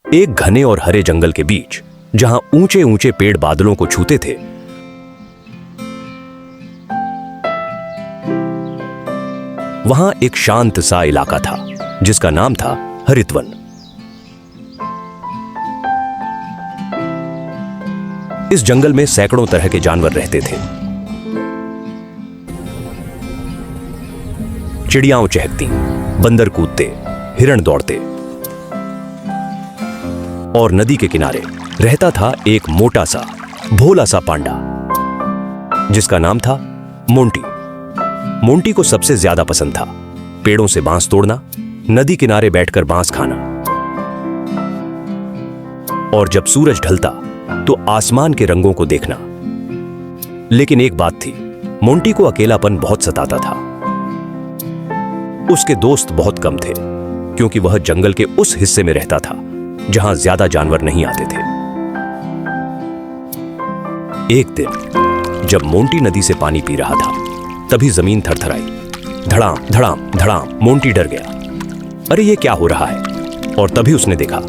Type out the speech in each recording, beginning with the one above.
एक घने और हरे जंगल के बीच, जहां ऊंचे ऊंचे पेड़ बादलों को छूते थे, वहां एक शांत सा इलाका था जिसका नाम था हरितवन। इस जंगल में सैकड़ों तरह के जानवर रहते थे। चिड़ियाओं चहकती, बंदर कूदते, हिरण दौड़ते, और नदी के किनारे रहता था एक मोटा सा भोला सा पांडा जिसका नाम था मोंटी। मोंटी को सबसे ज्यादा पसंद था पेड़ों से बांस तोड़ना, नदी किनारे बैठकर बांस खाना, और जब सूरज ढलता तो आसमान के रंगों को देखना। लेकिन एक बात थी, मोंटी को अकेलापन बहुत सताता था। उसके दोस्त बहुत कम थे क्योंकि वह जंगल के उस हिस्से में रहता था जहां ज्यादा जानवर नहीं आते थे। एक दिन जब मोंटी नदी से पानी पी रहा था, तभी जमीन थरथराई। धड़ाम धड़ाम धड़ाम। मोंटी डर गया। अरे ये क्या हो रहा है? और तभी उसने देखा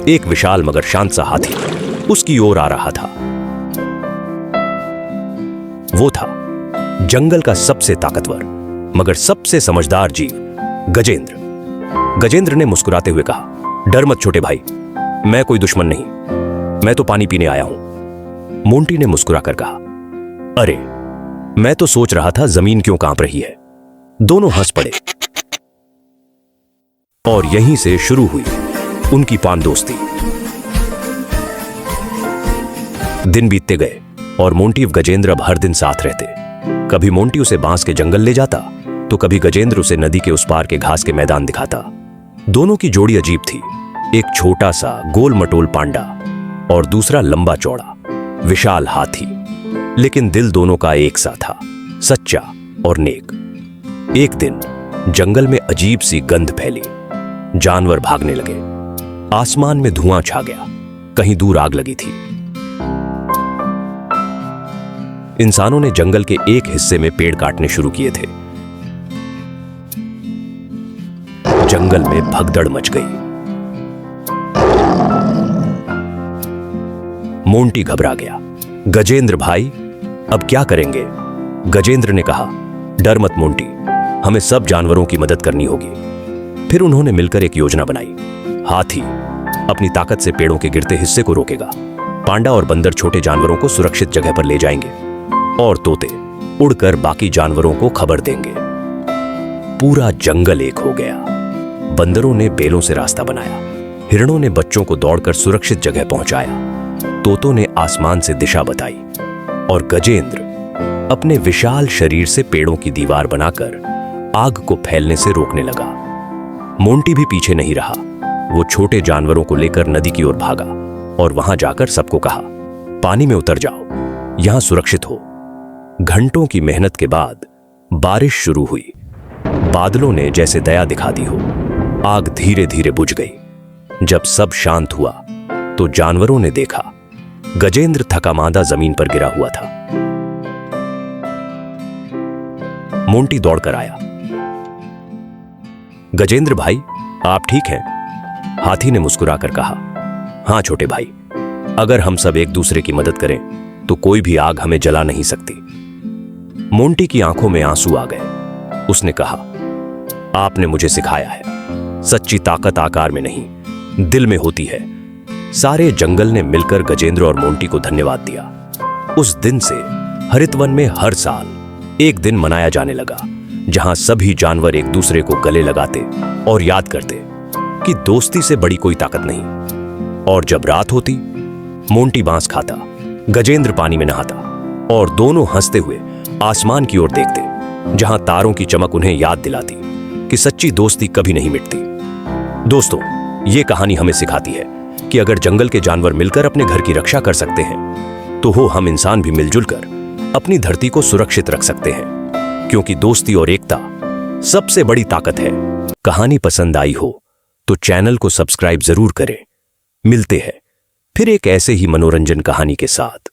एक विशाल मगर शांत सा हाथी उसकी ओर आ रहा था। वो था जंगल का सबसे ताकतवर मगर सबसे समझदार जीव, गजेंद्र। गजेंद्र ने मुस्कुराते हुए कहा, डर मत छोटे भाई, मैं कोई दुश्मन नहीं, मैं तो पानी पीने आया हूं। मोंटी ने मुस्कुराकर कहा, अरे मैं तो सोच रहा था जमीन क्यों कांप रही है। दोनों हंस पड़े और यहीं से शुरू हुई उनकी पान दोस्ती। दिन बीतते गए और मोंटी व गजेंद्र अब हर दिन साथ रहते। कभी मोंटी उसे बांस के जंगल ले जाता तो कभी गजेंद्र उसे नदी के उस पार के घास के मैदान दिखाता। दोनों की जोड़ी अजीब थी, एक छोटा सा गोल मटोल पांडा और दूसरा लंबा चौड़ा विशाल हाथी। लेकिन दिल दोनों का एक सा था, सच्चा और नेक। एक दिन जंगल में अजीब सी गंध फैली, जानवर भागने लगे, आसमान में धुआं छा गया, कहीं दूर आग लगी थी। इंसानों ने जंगल के एक हिस्से में पेड़ काटने शुरू किए थे। जंगल में भगदड़ मच गई। मोंटी घबरा गया। गजेंद्र भाई, अब क्या करेंगे? गजेंद्र ने कहा, डर मत मोंटी, हमें सब जानवरों की मदद करनी होगी। फिर उन्होंने मिलकर एक योजना बनाई। हाथी अपनी ताकत से पेड़ों के गिरते हिस्से को रोकेगा, पांडा और बंदर छोटे जानवरों को सुरक्षित जगह पर ले जाएंगे, और तोते उड़कर बाकी जानवरों को खबर देंगे। पूरा जंगल एक हो गया। बंदरों ने बेलों से रास्ता बनाया, हिरणों ने बच्चों को दौड़कर सुरक्षित जगह पहुंचाया, तोतों ने आसमान से दिशा बताई, और गजेंद्र अपने विशाल शरीर से पेड़ों की दीवार बनाकर आग को फैलने से रोकने लगा। मोंटी भी पीछे नहीं रहा। वो छोटे जानवरों को लेकर नदी की ओर भागा और वहां जाकर सबको कहा, पानी में उतर जाओ, यहां सुरक्षित हो। घंटों की मेहनत के बाद बारिश शुरू हुई। बादलों ने जैसे दया दिखा दी हो। आग धीरे धीरे बुझ गई। जब सब शांत हुआ तो जानवरों ने देखा गजेंद्र थकामांदा जमीन पर गिरा हुआ था। मोंटी दौड़कर आया। गजेंद्र भाई, आप ठीक हैं? हाथी ने मुस्कुराकर कहा, हां छोटे भाई, अगर हम सब एक दूसरे की मदद करें तो कोई भी आग हमें जला नहीं सकती। मोंटी की आंखों में आंसू आ गए। उसने कहा, आपने मुझे सिखाया है, सच्ची ताकत आकार में नहीं, दिल में होती है। सारे जंगल ने मिलकर गजेंद्र और मोंटी को धन्यवाद दिया। उस दिन से हरितवन में हर साल एक दिन मनाया जाने लगा जहां सभी जानवर एक दूसरे को गले लगाते और याद करते कि दोस्ती से बड़ी कोई ताकत नहीं। और जब रात होती, मोंटी बांस खाता, गजेंद्र पानी में नहाता, और दोनों हंसते हुए आसमान की ओर देखते जहां तारों की चमक उन्हें याद दिलाती कि सच्ची दोस्ती कभी नहीं मिटती। दोस्तों, ये कहानी हमें सिखाती है कि अगर जंगल के जानवर मिलकर अपने घर की रक्षा कर सकते हैं तो हम इंसान भी मिलजुल कर अपनी धरती को सुरक्षित रख सकते हैं, क्योंकि दोस्ती और एकता सबसे बड़ी ताकत है। कहानी पसंद आई हो तो चैनल को सब्सक्राइब जरूर करें। मिलते हैं फिर एक ऐसे ही मनोरंजन कहानी के साथ।